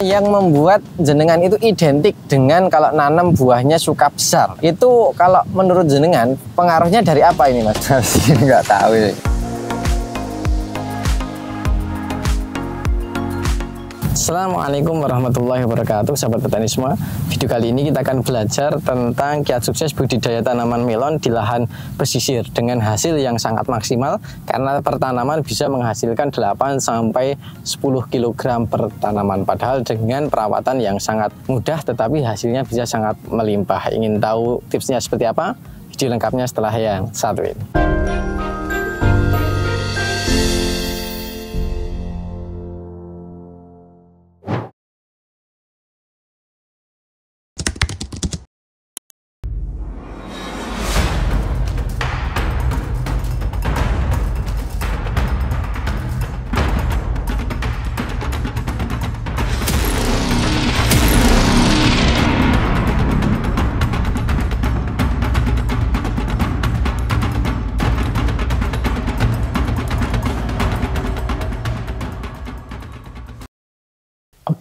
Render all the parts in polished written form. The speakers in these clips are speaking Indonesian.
Yang membuat jenengan itu identik dengan kalau nanam buahnya suka besar. Itu kalau menurut jenengan pengaruhnya dari apa ini, Mas? Nggak tahu. Assalamualaikum warahmatullahi wabarakatuh, sahabat petani semua. Video kali ini kita akan belajar tentang kiat sukses budidaya tanaman melon di lahan pesisir dengan hasil yang sangat maksimal karena per tanaman bisa menghasilkan 8 sampai 10 kg per tanaman, padahal dengan perawatan yang sangat mudah tetapi hasilnya bisa sangat melimpah. Ingin tahu tipsnya seperti apa? Video lengkapnya setelah yang satu ini.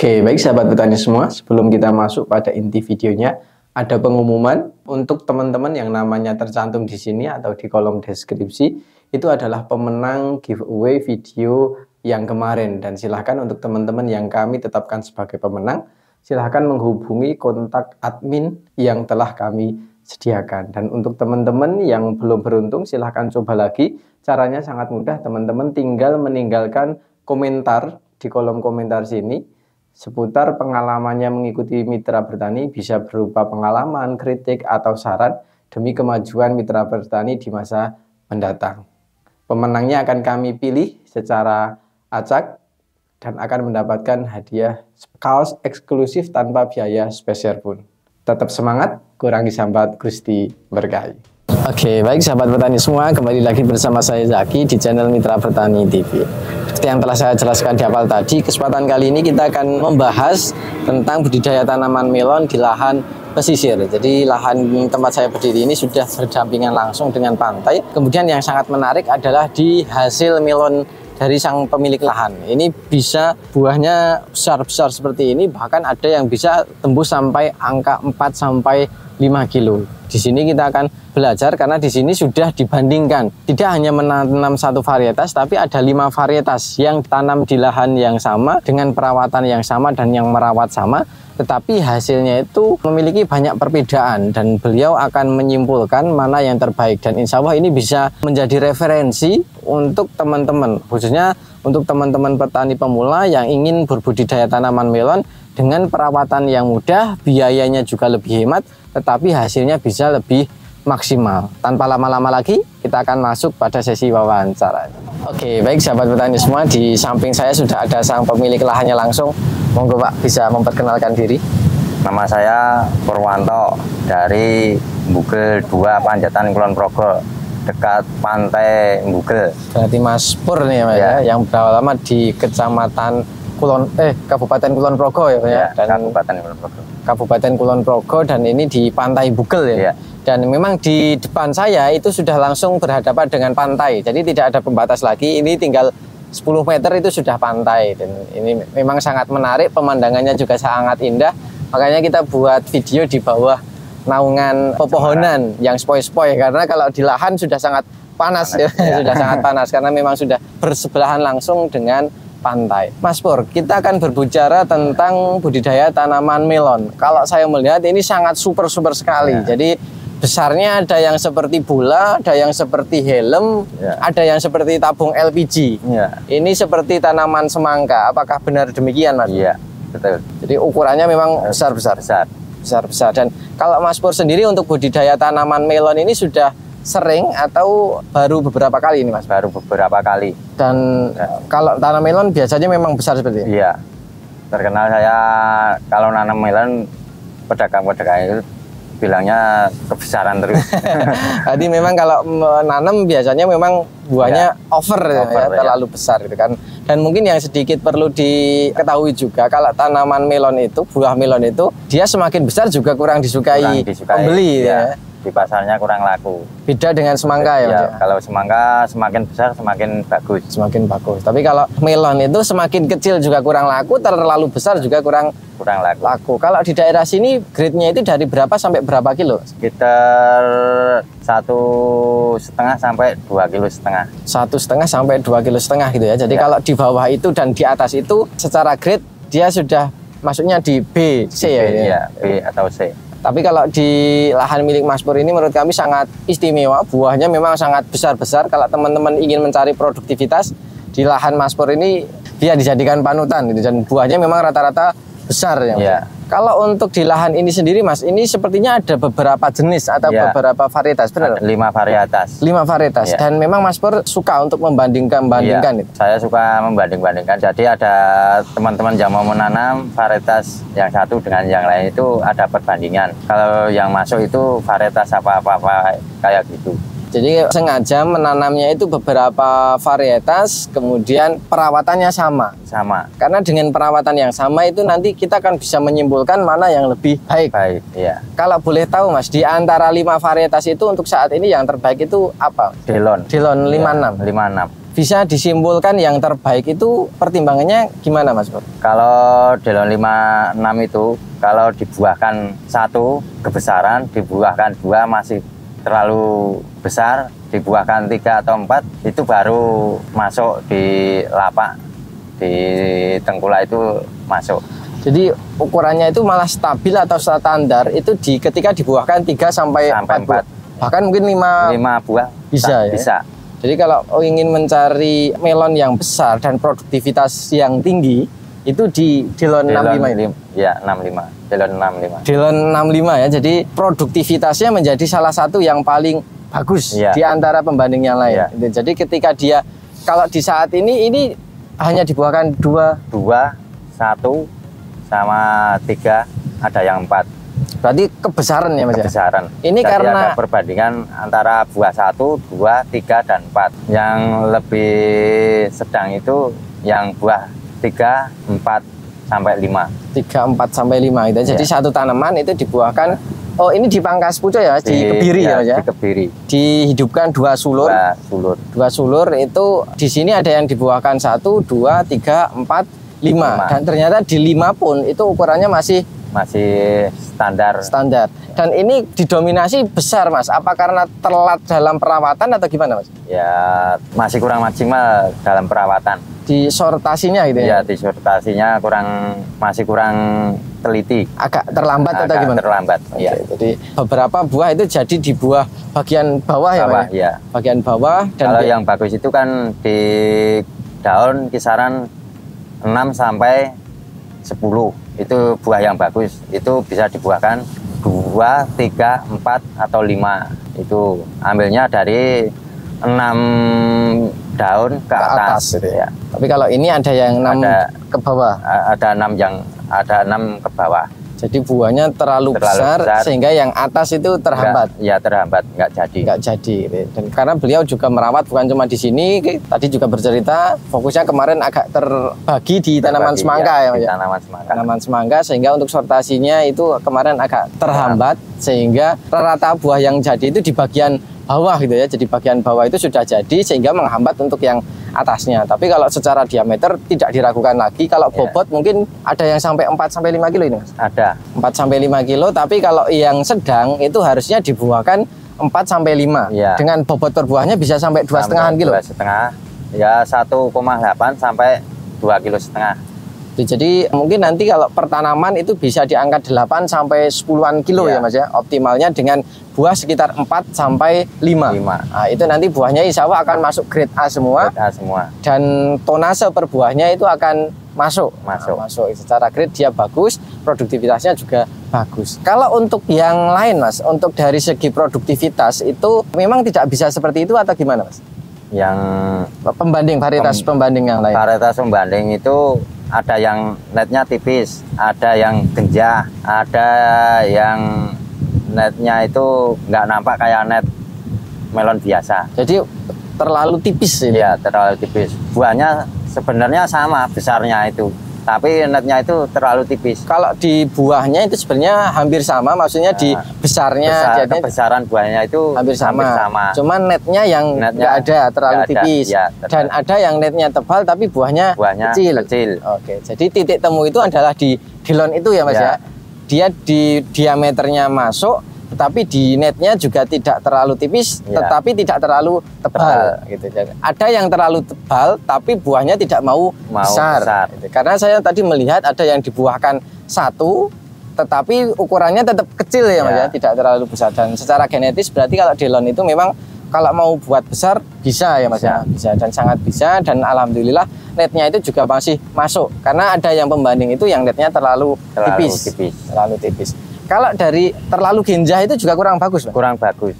Oke, baik sahabat petani semua, sebelum kita masuk pada inti videonya, ada pengumuman untuk teman-teman yang namanya tercantum di sini atau di kolom deskripsi. Itu adalah pemenang giveaway video yang kemarin, dan silahkan untuk teman-teman yang kami tetapkan sebagai pemenang, silahkan menghubungi kontak admin yang telah kami sediakan. Dan untuk teman-teman yang belum beruntung, silahkan coba lagi. Caranya sangat mudah, teman-teman tinggal meninggalkan komentar di kolom komentar sini seputar pengalamannya mengikuti Mitra Bertani, bisa berupa pengalaman, kritik, atau saran demi kemajuan Mitra Bertani di masa mendatang. Pemenangnya akan kami pilih secara acak dan akan mendapatkan hadiah kaos eksklusif tanpa biaya spesial pun. Tetap semangat, kurangi sambat, Gusti berkahi. Oke, baik sahabat petani semua, kembali lagi bersama saya Zaki di channel Mitra Bertani TV. Seperti yang telah saya jelaskan di awal tadi, kesempatan kali ini kita akan membahas tentang budidaya tanaman melon di lahan pesisir. Jadi lahan tempat saya berdiri ini sudah berdampingan langsung dengan pantai. Kemudian yang sangat menarik adalah di hasil melon dari sang pemilik lahan. Ini bisa buahnya besar-besar seperti ini, bahkan ada yang bisa tembus sampai angka 4 sampai 5 kilo. Di sini kita akan belajar karena di sini sudah dibandingkan. Tidak hanya menanam satu varietas, tapi ada 5 varietas yang tanam di lahan yang sama dengan perawatan yang sama dan yang merawat sama. Tetapi hasilnya itu memiliki banyak perbedaan dan beliau akan menyimpulkan mana yang terbaik. Dan insya Allah ini bisa menjadi referensi untuk teman-teman, khususnya untuk teman-teman petani pemula yang ingin berbudidaya tanaman melon dengan perawatan yang mudah, biayanya juga lebih hemat, tetapi hasilnya bisa lebih maksimal. Tanpa lama-lama lagi, kita akan masuk pada sesi wawancara. Oke, baik sahabat petani semua, di samping saya sudah ada sang pemilik lahannya langsung. Monggo Pak, bisa memperkenalkan diri. Nama saya Purwanto dari Mbugel 2 Panjatan Kulon Progo, dekat pantai Mbugel. Berarti Mas Pur nih ya, yang berapa lama di Kecamatan Kabupaten Kulon Progo ya Pak ya? Dan Kabupaten Kulon Progo. Kabupaten Kulon Progo, dan ini di Pantai Bugel ya. Dan memang di depan saya itu sudah langsung berhadapan dengan pantai. Jadi tidak ada pembatas lagi. Ini tinggal 10 meter itu sudah pantai, dan ini memang sangat menarik, pemandangannya juga sangat indah. Makanya kita buat video di bawah naungan pepohonan yang spoi-spoi, karena kalau di lahan sudah sangat panas ya. Sudah sangat panas karena memang sudah bersebelahan langsung dengan pantai. Mas Pur, kita akan berbicara tentang budidaya tanaman melon. Kalau saya melihat ini sangat super sekali. Jadi besarnya ada yang seperti bola, ada yang seperti helm, ada yang seperti tabung LPG. Ini seperti tanaman semangka. Apakah benar demikian, Mas? Iya, betul. Jadi ukurannya memang besar-besar. Dan kalau Mas Pur sendiri untuk budidaya tanaman melon ini sudah sering atau baru beberapa kali ini, Mas? Baru beberapa kali. Dan kalau tanam melon biasanya memang besar seperti ini? Iya. Terkenal saya kalau nanam melon, pedagang-pedagang itu bilangnya kebesaran terus. Jadi memang kalau menanam biasanya memang buahnya over ya, terlalu besar gitu kan. Dan mungkin yang sedikit perlu diketahui juga, kalau tanaman melon itu, buah melon itu, dia semakin besar juga kurang disukai pembeli ya. di pasarnya kurang laku. Beda dengan semangka ya, Mas? Ya, kalau semangka semakin besar semakin bagus. Semakin bagus. Tapi kalau melon itu semakin kecil juga kurang laku, terlalu besar juga kurang laku. Kalau di daerah sini grade-nya itu dari berapa sampai berapa kilo? Sekitar 1,5 sampai 2,5 kilo. 1,5 sampai 2,5 kilo gitu ya. Jadi kalau di bawah itu dan di atas itu secara grade dia sudah masuknya di B, C ya? Iya, B atau C. Tapi kalau di lahan milik Mas Pur ini menurut kami sangat istimewa. Buahnya memang sangat besar-besar. Kalau teman-teman ingin mencari produktivitas di lahan Mas Pur ini, dia dijadikan panutan gitu. Dan buahnya memang rata-rata besar ya, Mas. Ya. Kalau untuk di lahan ini sendiri, Mas, ini sepertinya ada beberapa jenis atau beberapa varietas, benar? 5 varietas. 5 varietas. Ya. Dan memang Mas Pur suka untuk membandingkan Ya, itu. saya suka membanding-bandingkan. Jadi ada teman-teman yang mau menanam varietas yang satu dengan yang lain itu ada perbandingan. Kalau yang masuk itu varietas apa-apa kayak gitu. Jadi sengaja menanamnya itu beberapa varietas, kemudian perawatannya sama. Karena dengan perawatan yang sama itu nanti kita akan bisa menyimpulkan mana yang lebih baik. Iya. Kalau boleh tahu, Mas, di antara 5 varietas itu untuk saat ini yang terbaik itu apa? Delon 56. 56. Bisa disimpulkan yang terbaik itu pertimbangannya gimana, Mas Pur? Kalau Delon 56 itu kalau dibuahkan 1 kebesaran, dibuahkan 2 masih terlalu besar, dibuahkan 3 atau 4 itu baru masuk di lapak, di tengkulak itu masuk. Jadi ukurannya itu malah stabil atau standar itu ketika dibuahkan 3 sampai 4 buah. Bahkan mungkin 5 buah bisa ya? Bisa. Jadi kalau ingin mencari melon yang besar dan produktivitas yang tinggi itu di Delon 65 ini. Ya, 65. Delon 65. Delon 65 ya. Jadi produktivitasnya menjadi salah satu yang paling bagus di antara pembanding yang lain. Jadi ketika dia kalau di saat ini hanya dibuahkan 2, 1 sama 3, ada yang 4. Berarti kebesaran ya, Mas? Kebesaran. Ini jadi karena ada perbandingan antara buah 1, 2, 3 dan 4. Yang lebih sedang itu yang buah 3, 4 sampai 5. 3, 4 sampai 5 gitu. Jadi satu tanaman itu dibuahkan. Oh, ini di Pangkas Pucuk ya, di Kebiri ya, Mas ya? Di Kebiri. Dihidupkan 2 sulur. 2 sulur itu di sini ada yang dibuahkan 1, 2, 3, 4, 5. Dan ternyata di 5 pun itu ukurannya masih standar. Dan ini didominasi besar, Mas. Apa karena telat dalam perawatan atau gimana, Mas? Ya, masih kurang maksimal dalam perawatan. Di sortasinya gitu ya? Ya, di sortasinya masih kurang teliti. Agak terlambat atau gimana? Terlambat, ya. Jadi beberapa buah itu jadi di buah bagian bawah ya, Mas? Ya. Bagian bawah. Dan kalau yang bagus itu kan di daun kisaran 6 sampai 10. Itu buah yang bagus. Itu bisa dibuahkan 2, 3, 4 atau 5. Itu ambilnya dari 6 daun ke atas gitu ya. Tapi kalau ini ada yang 6 ke bawah. Ada 6 ke bawah. Jadi buahnya terlalu besar sehingga yang atas itu terhambat. Terhambat, nggak jadi. Dan karena beliau juga merawat bukan cuma di sini, tadi juga bercerita fokusnya kemarin agak terbagi di tanaman semangka ya, Mas. Tanaman semangka sehingga untuk sortasinya itu kemarin agak terhambat sehingga rata buah yang jadi itu di bagian bawah gitu ya. Jadi bagian bawah itu sudah jadi sehingga menghambat untuk yang atasnya. Tapi kalau secara diameter tidak diragukan lagi. Kalau bobot mungkin ada yang sampai 4 sampai 5 kilo ini, Mas. Ada 4 sampai 5 kilo, tapi kalau yang sedang itu harusnya dibuahkan 4 sampai 5. Dengan bobot per buahnya bisa sampai 2,5 kilo. 2,5. Ya 1,8 sampai 2,5 kilo. Jadi mungkin nanti kalau pertanaman itu bisa diangkat 8 sampai 10-an kilo ya, Mas ya. Optimalnya dengan buah sekitar 4 sampai 5. Nah, itu nanti buahnya insya Allah akan masuk grade A semua. Dan tonase per buahnya itu akan masuk. Secara grade dia bagus, produktivitasnya juga bagus. Kalau untuk yang lain, Mas, untuk dari segi produktivitas itu memang tidak bisa seperti itu atau gimana, Mas? Yang varietas pembanding yang lain. Varietas pembanding itu ada yang netnya tipis, ada yang genjah, ada yang netnya itu nggak nampak kayak net melon biasa. Jadi terlalu tipis ini? Iya, terlalu tipis. Buahnya sebenarnya sama besarnya itu. tapi netnya itu terlalu tipis. Kalau di buahnya itu sebenarnya hampir sama, maksudnya di besarnya, jadi kebesaran buahnya itu hampir sama. Cuman netnya yang nggak ada, terlalu tipis. Ya, dan ada yang netnya tebal tapi buahnya kecil. Oke, jadi titik temu itu adalah di Delon itu ya Mas ya. Dia di diameternya masuk, tetapi di netnya juga tidak terlalu tipis, tetapi tidak terlalu tebal. Gitu. Ada yang terlalu tebal, tapi buahnya tidak mau besar. Gitu. Karena saya tadi melihat ada yang dibuahkan satu, tetapi ukurannya tetap kecil ya Mas ya, tidak terlalu besar. Dan secara genetis berarti kalau Delon itu memang kalau mau buat besar bisa ya Mas ya, bisa dan sangat bisa. Dan alhamdulillah netnya itu juga masih masuk. Karena ada yang pembanding itu yang netnya terlalu tipis. Kalau dari terlalu genjah itu juga kurang bagus, Pak? Kurang bagus.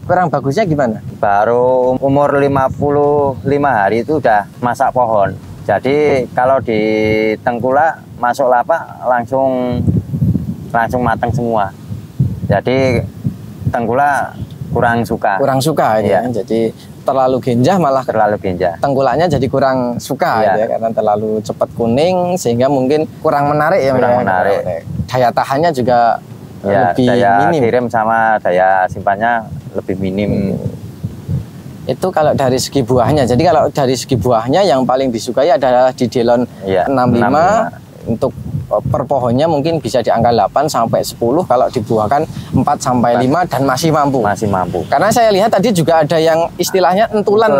Kurang bagusnya gimana? Baru umur 55 hari itu udah masak pohon. Jadi kalau di tengkulak masuk lapak langsung matang semua. Jadi tengkulak kurang suka. Kurang suka ya. Jadi terlalu genjah malah tengkulaknya jadi kurang suka ya, karena terlalu cepat kuning sehingga mungkin kurang menarik ya. Kurang menarik. Daya tahannya juga lebih daya minim. Kirim sama daya simpannya lebih minim. Itu kalau dari segi buahnya. Jadi kalau dari segi buahnya yang paling disukai adalah di Delon 65. Untuk per pohonnya mungkin bisa di angka 8 sampai 10, kalau dibuahkan 4 sampai 5 dan masih mampu. Karena saya lihat tadi juga ada yang istilahnya entulan.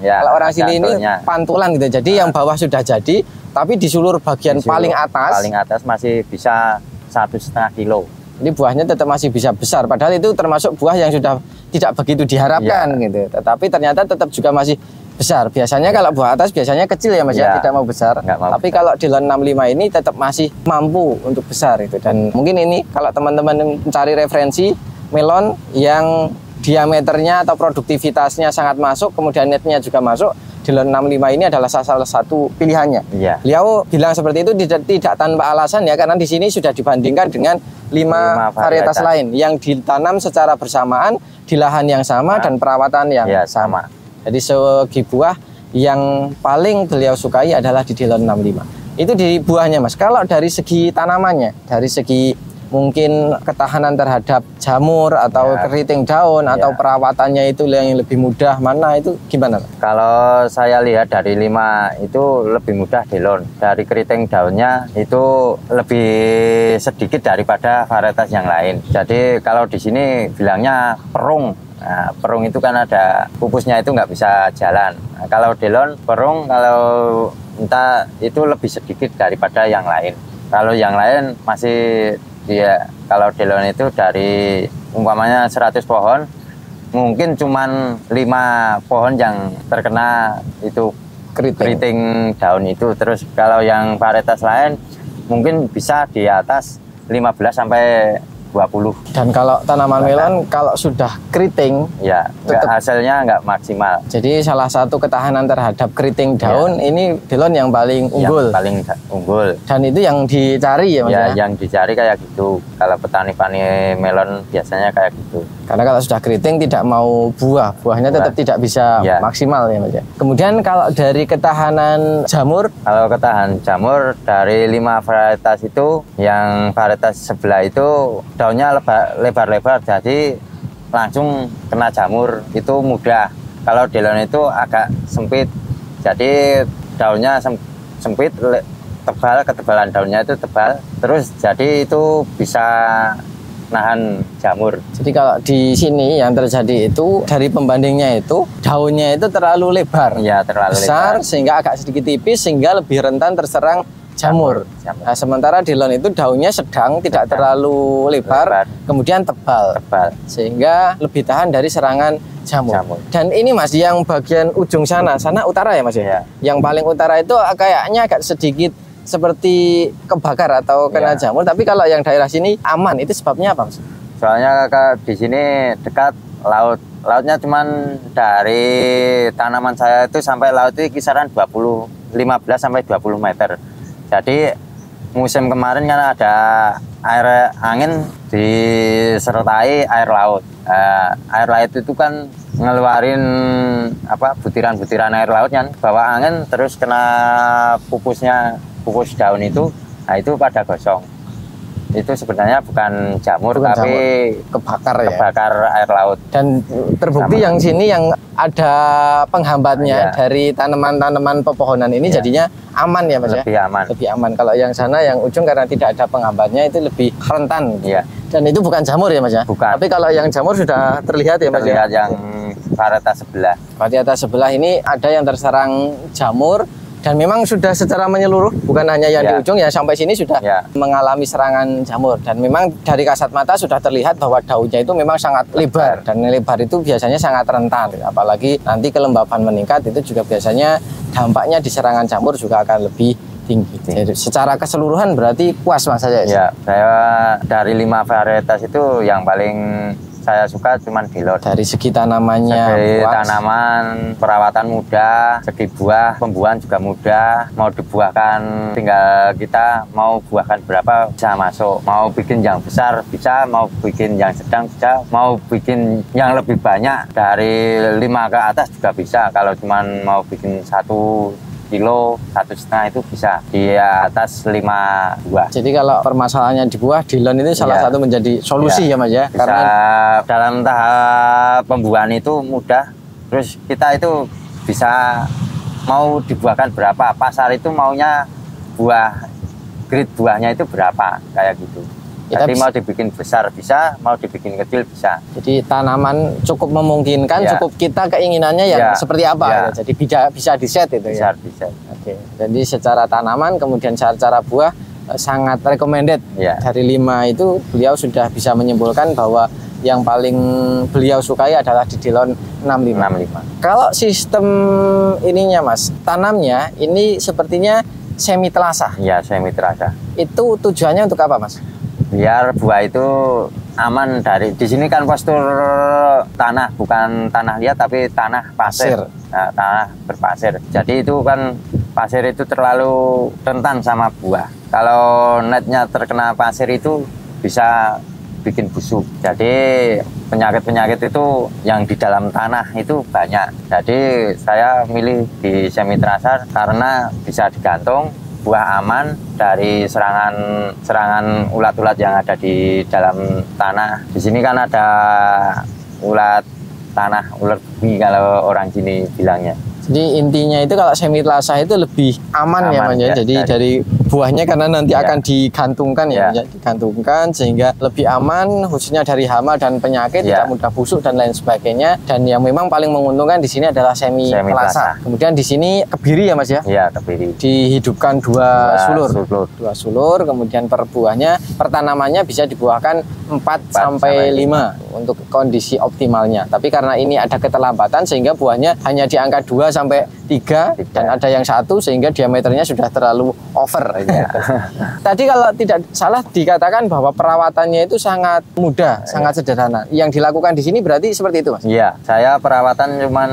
Ya, kalau orang sini ini pantulan gitu. Jadi yang bawah sudah jadi, tapi di sulur bagian paling atas masih bisa 1,5 kilo. Jadi buahnya tetap masih bisa besar, padahal itu termasuk buah yang sudah tidak begitu diharapkan gitu. Tetapi ternyata tetap juga masih besar. Biasanya kalau buah atas biasanya kecil ya Mas ya, tidak mau besar. Tapi kalau Delon 65 ini tetap masih mampu untuk besar itu. Dan mungkin ini kalau teman-teman mencari referensi melon yang diameternya atau produktivitasnya sangat masuk, kemudian netnya juga masuk, Delon 65 ini adalah salah satu pilihannya. Beliau bilang seperti itu tidak tanpa alasan ya, karena di sini sudah dibandingkan dengan 5 varietas lain yang ditanam secara bersamaan di lahan yang sama dan perawatan yang sama. Jadi segi buah yang paling beliau sukai adalah di Delon 65. Itu di buahnya Mas. Kalau dari segi tanamannya, dari segi mungkin ketahanan terhadap jamur atau keriting daun atau perawatannya itu yang lebih mudah, mana itu gimana? Kalau saya lihat dari 5 itu lebih mudah Delon. Dari keriting daunnya itu lebih sedikit daripada varietas yang lain. Jadi kalau di sini bilangnya perung. Nah, perung itu kan ada pupusnya itu nggak bisa jalan. Nah, kalau Delon perung kalau entah itu lebih sedikit daripada yang lain. Kalau yang lain masih kalau Delon itu dari umpamanya 100 pohon mungkin cuman 5 pohon yang terkena itu keriting daun itu. Terus kalau yang varietas lain mungkin bisa di atas 15 sampai 20. Dan kalau tanaman melon kalau sudah keriting hasilnya nggak maksimal. Jadi salah satu ketahanan terhadap keriting daun ini Delon yang paling unggul. Yang paling unggul. Dan itu yang dicari ya Mas ya? Yang dicari kayak gitu. Kalau petani-petani melon biasanya kayak gitu. Karena kalau sudah keriting tidak mau buahnya tetap tidak bisa maksimal ya Mas ya. Kemudian kalau dari ketahanan jamur? Kalau ketahanan jamur dari 5 varietas itu, yang varietas sebelah itu daunnya lebar-lebar, jadi langsung kena jamur itu mudah. Kalau Delon itu agak sempit, jadi daunnya sempit, tebal, ketebalan daunnya itu tebal, terus jadi itu bisa nahan jamur. Jadi kalau di sini yang terjadi itu dari pembandingnya itu daunnya itu terlalu lebar, terlalu besar lebar, sehingga agak sedikit tipis sehingga lebih rentan terserang jamur. Nah, sementara Delon itu daunnya sedang, tidak terlalu lebar, kemudian tebal, sehingga lebih tahan dari serangan jamur. Dan ini Mas, yang bagian ujung sana utara ya Mas ya? Yang paling utara itu kayaknya agak sedikit seperti kebakar atau kena jamur, tapi kalau yang daerah sini aman. Itu sebabnya apa Mas? Soalnya di sini dekat laut. Lautnya cuman dari tanaman saya itu sampai laut itu kisaran 15 sampai 20 meter. Jadi musim kemarin kan ada air angin disertai air laut. Air laut itu kan ngeluarin kukus daun itu, nah itu pada gosong. Itu sebenarnya bukan jamur, Bukan tapi kebakar ya. kebakar air laut. Dan terbukti yang sini yang ada penghambatnya dari tanaman-tanaman pepohonan ini jadinya aman ya Mas ya? Lebih aman. Lebih aman. Kalau yang sana yang ujung karena tidak ada penghambatnya itu lebih rentan. Iya. Dan itu bukan jamur ya Mas ya? Bukan. Tapi kalau yang jamur sudah terlihat ya Mas ya? Terlihat yang varietas sebelah. Varietas sebelah ini ada yang terserang jamur. Dan memang sudah secara menyeluruh, bukan hanya yang di ujung ya, sampai sini sudah mengalami serangan jamur. Dan memang dari kasat mata sudah terlihat bahwa daunnya itu memang sangat lebar. Dan lebar itu biasanya sangat rentan. Apalagi nanti kelembapan meningkat, itu juga biasanya dampaknya di serangan jamur juga akan lebih tinggi. Jadi secara keseluruhan berarti puas Mas saya? Ya, saya dari 5 varietas itu yang paling saya suka cuman Dilon. Dari segi tanamannya, segi tanaman, perawatan mudah, segi buah, pembuahan juga mudah. Mau dibuahkan, tinggal kita mau buahkan berapa bisa masuk. Mau bikin yang besar bisa, mau bikin yang sedang bisa, mau bikin yang lebih banyak dari 5 ke atas juga bisa. Kalau cuman mau bikin 1 kilo, 1,5 itu bisa di atas 5 buah. Jadi kalau permasalahannya di buah, Dilon itu salah satu menjadi solusi ya Mas ya? Bisa Karena dalam tahap pembuahan itu mudah. Terus kita itu bisa mau dibuahkan berapa, pasar itu maunya buah, grade buahnya itu berapa, kayak gitu. Jadi mau dibikin besar bisa, mau dibikin kecil bisa. Jadi tanaman cukup memungkinkan, cukup kita keinginannya yang seperti apa. Jadi bisa di-set itu bisa, ya? Bisa. Oke. Jadi secara tanaman, kemudian secara buah sangat recommended. Dari 5 itu beliau sudah bisa menyimpulkan bahwa yang paling beliau sukai adalah di Dilon 65. Kalau sistem ininya Mas, tanamnya ini sepertinya semi terasa. Iya, semi terasa. Itu tujuannya untuk apa Mas? Biar buah itu aman dari, di sini kan postur tanah, bukan tanah liat tapi tanah pasir. Nah, tanah berpasir. Jadi itu kan pasir itu terlalu rentan sama buah. Kalau netnya terkena pasir itu bisa bikin busuk. Jadi penyakit-penyakit itu yang di dalam tanah itu banyak. Jadi saya milih di semi terasar karena bisa digantung, buah aman dari serangan ulat-ulat yang ada di dalam tanah. Di sini kan ada ulat tanah, ulat bumi kalau orang sini bilangnya. Jadi intinya itu kalau semi terasa itu lebih aman ya Mas ya. Jadi dari buahnya karena nanti akan digantungkan ya, digantungkan sehingga lebih aman khususnya dari hama dan penyakit, tidak mudah busuk dan lain sebagainya. Dan yang memang paling menguntungkan di sini adalah semi terasa. Kemudian di sini kebiri ya Mas ya? Iya, kebiri. Dihidupkan dua sulur, kemudian per buahnya, pertanamannya bisa dibuahkan 4 sampai 5 untuk kondisi optimalnya. Tapi karena ini ada keterlambatan sehingga buahnya hanya di angka 2 sampai 3 dan ada yang 1 sehingga diameternya sudah terlalu over. Tadi kalau tidak salah dikatakan bahwa perawatannya itu sangat mudah, sangat sederhana. Yang dilakukan di sini berarti seperti itu Mas? Iya, saya perawatan cuman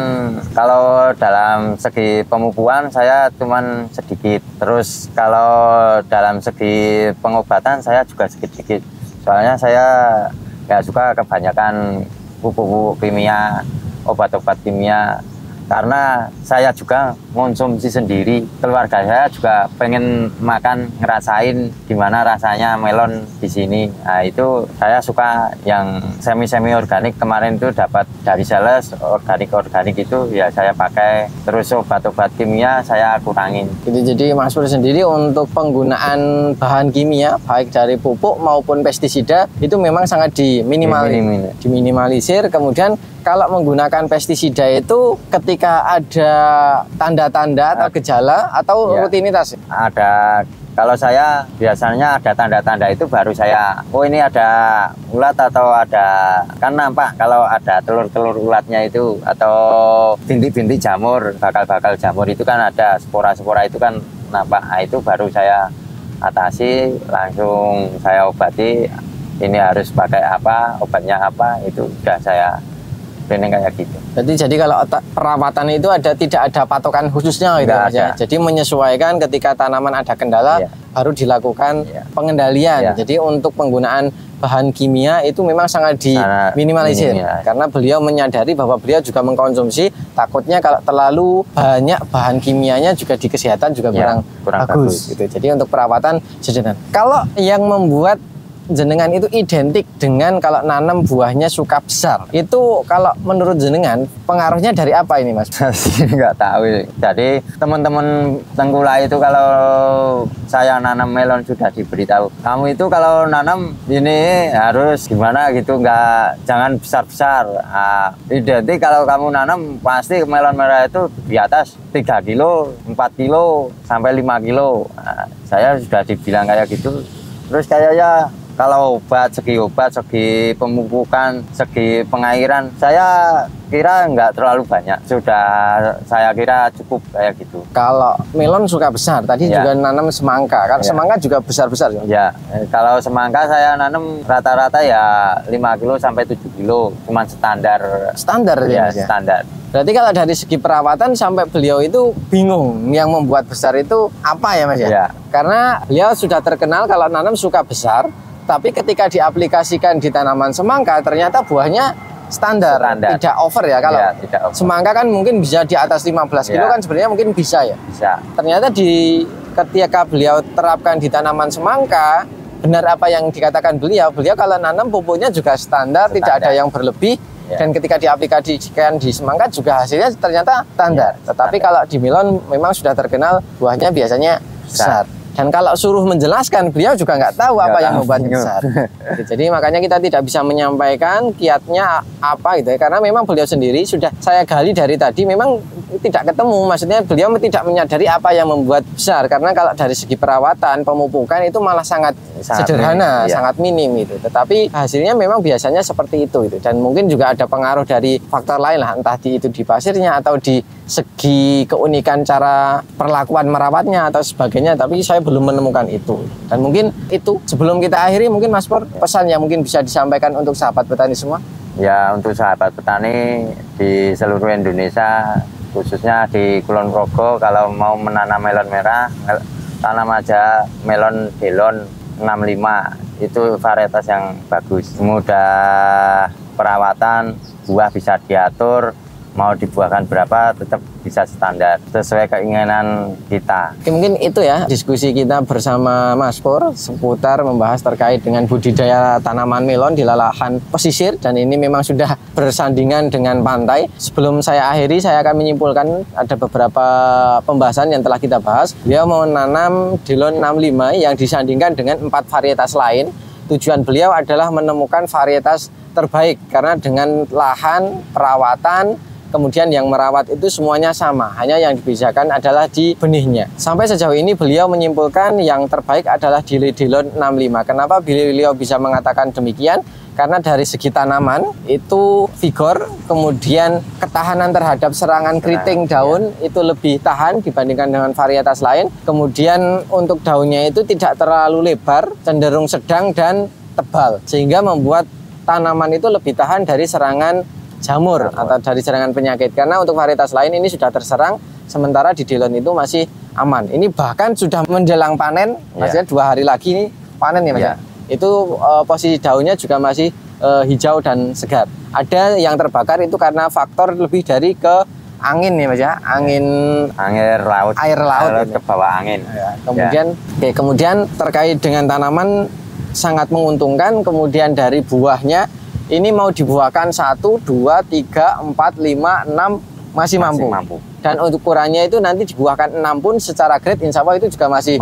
kalau dalam segi pemupuan saya cuman sedikit. Terus kalau dalam segi pengobatan saya juga sedikit. Soalnya saya nggak suka kebanyakan pupuk-pupuk kimia, obat-obat kimia. Karena saya juga konsumsi sendiri, keluarga saya juga pengen makan, ngerasain gimana rasanya melon di sini. Nah itu saya suka yang semi organik. Kemarin itu dapat dari sales organik itu ya saya pakai. Terus obat-obat kimia saya kurangin. Jadi Mas Pur sendiri untuk penggunaan bahan kimia baik dari pupuk maupun pestisida itu memang sangat diminimalisir. Kemudian kalau menggunakan pestisida itu ketika ada tanda-tanda atau gejala atau rutinitas? Ada. Kalau saya biasanya ada tanda-tanda itu baru saya, oh ini ada ulat atau ada, kan nampak kalau ada telur-telur ulatnya itu atau bintik-bintik jamur, bakal-bakal jamur itu kan ada, spora-spora itu kan nampak. Nah, itu baru saya atasi, langsung saya obati, ini harus pakai apa, obatnya apa, itu sudah saya training kayak gitu. Jadi kalau perawatan itu tidak ada patokan khususnya gitu Mas ya. Jadi menyesuaikan ketika tanaman ada kendala baru dilakukan pengendalian. Jadi untuk penggunaan bahan kimia itu memang sangat diminimalisir karena beliau menyadari bahwa beliau juga mengkonsumsi, takutnya kalau terlalu banyak bahan kimianya juga di kesehatan juga kurang bagus gitu. Jadi untuk perawatan sederhana. Kalau yang membuat jenengan itu identik dengan kalau nanam buahnya suka besar, itu kalau menurut jenengan pengaruhnya dari apa ini Mas? Nggak tahu. Jadi teman-teman Tengkulak itu kalau saya nanam melon sudah diberitahu, kamu itu kalau nanam ini harus gimana gitu, jangan besar-besar. Identik kalau kamu nanam pasti melon merah itu di atas 3 kilo, 4 kilo sampai 5 kilo. Saya sudah dibilang kayak gitu. Terus kayaknya kalau segi pemupukan, segi pengairan, saya kira nggak terlalu banyak. Sudah saya kira cukup kayak gitu. Kalau melon suka besar, tadi juga nanam semangka. Kan semangka juga besar-besar. Ya, kalau semangka saya nanam rata-rata ya 5 kilo sampai 7 kilo. Cuman standar. Standar ya? Standar. Berarti kalau dari segi perawatan sampai beliau itu bingung yang membuat besar itu apa ya Mas ya? Karena beliau sudah terkenal kalau nanam suka besar, tapi ketika diaplikasikan di tanaman semangka ternyata buahnya standar. Tidak over ya. Kalau semangka kan mungkin bisa di atas 15 kilo kan sebenarnya mungkin bisa ya. Bisa. Ternyata ketika beliau terapkan di tanaman semangka, benar apa yang dikatakan beliau kalau nanam pupuknya juga standar. Tidak ada yang berlebih. Dan ketika diaplikasikan di semangka juga hasilnya ternyata standar. Tetapi kalau di melon memang sudah terkenal buahnya biasanya besar. Dan kalau suruh menjelaskan, beliau juga nggak tahu apa yang membuatnya besar. Jadi makanya kita tidak bisa menyampaikan kiatnya apa gitu ya. Karena memang beliau sendiri sudah saya gali dari tadi memang tidak ketemu. Maksudnya beliau tidak menyadari apa yang membuat besar. Karena kalau dari segi perawatan, pemupukan itu malah sangat sederhana, sangat minim gitu. Tetapi hasilnya memang biasanya seperti itu gitu. Dan mungkin juga ada pengaruh dari faktor lain lah, entah itu di pasirnya atau di segi keunikan cara perlakuan merawatnya atau sebagainya, tapi saya belum menemukan itu. Dan mungkin itu sebelum kita akhiri, mungkin Mas Pur pesan yang mungkin bisa disampaikan untuk sahabat petani semua. Ya, untuk sahabat petani di seluruh Indonesia, khususnya di Kulon Progo, kalau mau menanam melon merah, tanam aja melon Delon 65. Itu varietas yang bagus, mudah perawatan, buah bisa diatur, mau dibuahkan berapa tetap bisa standar sesuai keinginan kita. Oke, mungkin itu ya diskusi kita bersama Mas Pur seputar membahas terkait dengan budidaya tanaman melon di lahan pesisir, dan ini memang sudah bersandingan dengan pantai. Sebelum saya akhiri, saya akan menyimpulkan ada beberapa pembahasan yang telah kita bahas. Beliau menanam Delon 65 yang disandingkan dengan 4 varietas lain. Tujuan beliau adalah menemukan varietas terbaik karena dengan lahan, perawatan, kemudian yang merawat itu semuanya sama, hanya yang dibedakan adalah di benihnya. Sampai sejauh ini beliau menyimpulkan yang terbaik adalah Delon 65. Kenapa beliau bisa mengatakan demikian? Karena dari segi tanaman itu vigor, kemudian ketahanan terhadap serangan keriting daun itu lebih tahan dibandingkan dengan varietas lain. Kemudian untuk daunnya itu tidak terlalu lebar, cenderung sedang dan tebal, sehingga membuat tanaman itu lebih tahan dari serangan jamur atau dari serangan penyakit. Karena untuk varietas lain ini sudah terserang, sementara di Delon itu masih aman. Ini bahkan sudah menjelang panen, maksudnya 2 hari lagi ini panen ya Mas. Itu posisi daunnya juga masih hijau dan segar. Ada yang terbakar itu karena faktor lebih dari ke angin ya Mas ya, air laut ke bawah angin. Kemudian terkait dengan tanaman sangat menguntungkan. Kemudian dari buahnya ini mau dibuahkan 1, 2, 3, 4, 5, 6 masih mampu. Dan untuk ukurannya itu nanti dibuahkan 6 pun secara grade insya Allah itu juga masih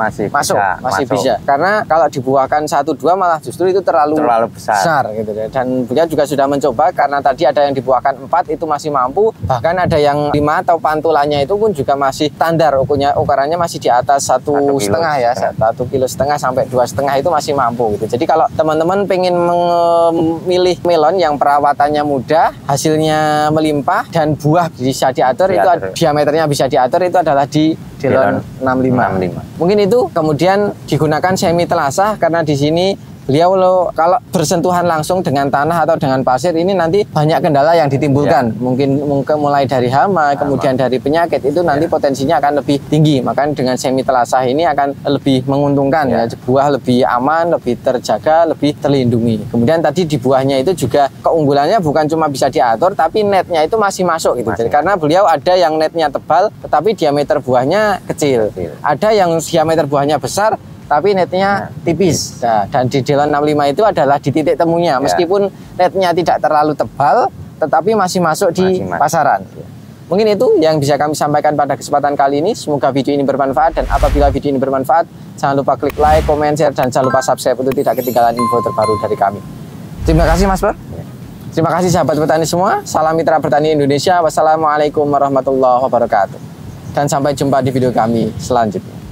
bisa. Karena kalau dibuahkan 1, 2 malah justru itu terlalu besar gitu. Dan beliau juga sudah mencoba, karena tadi ada yang dibuahkan 4 itu masih mampu, bahkan ada yang 5 atau pantulannya itu pun juga masih standar, ukurannya masih di atas 1,5 ya, 1,5 kilo sampai 2,5 itu masih mampu gitu. Jadi kalau teman-teman pengen memilih melon yang perawatannya mudah, hasilnya melimpah dan buah bisa diatur, itu diameternya bisa diatur, itu adalah di Delon 65. Mungkin itu. Kemudian digunakan semi telasah karena di sini beliau kalau bersentuhan langsung dengan tanah atau dengan pasir ini nanti banyak kendala yang ditimbulkan. Mungkin mulai dari hama, kemudian dari penyakit itu nanti potensinya akan lebih tinggi. Makanya dengan semi telasah ini akan lebih menguntungkan ya. Buah lebih aman, lebih terjaga, lebih terlindungi. Kemudian tadi di buahnya itu juga keunggulannya bukan cuma bisa diatur, tapi netnya itu masih masuk gitu. Jadi, karena beliau ada yang netnya tebal, tetapi diameter buahnya kecil. Ada yang diameter buahnya besar, tapi netnya tipis. Nah, dan di Delon 65 itu adalah di titik temunya. Meskipun netnya tidak terlalu tebal, tetapi masih masuk di pasaran. Mungkin itu yang bisa kami sampaikan pada kesempatan kali ini. Semoga video ini bermanfaat, dan apabila video ini bermanfaat, jangan lupa klik like, comment, share, dan jangan lupa subscribe untuk tidak ketinggalan info terbaru dari kami. Terima kasih Mas Bro. Terima kasih sahabat petani semua. Salam mitra bertani Indonesia. Wassalamualaikum warahmatullahi wabarakatuh. Dan sampai jumpa di video kami selanjutnya.